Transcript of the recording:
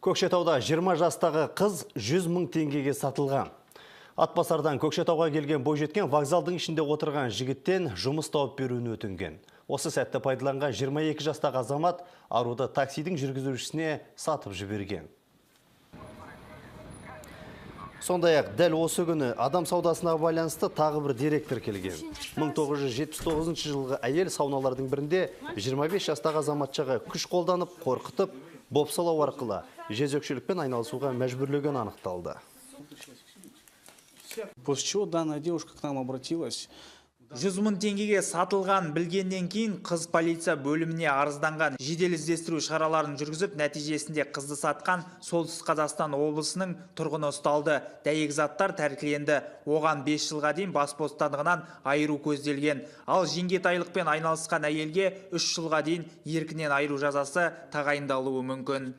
Көкшетауда 20 жастағы қыз 100 мың теңгеге сатылған. Атбасардан Көкшетауға келген бойжеткен вокзалдың ішінде отырған жігіттен жұмыс тауып беруін өтінген. Осы сәтті пайдаланған 22 жастағы азамат аруды таксидің жүргізушісіне сатып жіберген. Сондай-ақ дәл осы күні адам саудасына байланысты тағы бір дерек тіркелген. 1979 жылғы әйел сауналардың бірінде 25 жастағы азаматшаға күш қолданып, қорқытып, бопсалау арқылы жезөкшелікпен айналысуға мәжбүрлеген анықталды. После чего данная девушка к нам обратилась. 100 мың теңгеге сатылған білгеннен кейін қыз полиция бөліміне арызданған. Жедел іздестіру шараларын жүргізіп, нәтижесінде қызды сатқан Солтүстік Қазақстан облысының тұрғыны ұсталды. Дәйек заттар тәркіленді. Оған 5 жылға дейін бас бостандығынан айыру көзделген. Ал жеңгетайлықпен айналысқан әйелге 3 жылға дейін еркінен айыру жазасы тағайындалуы мүмкін.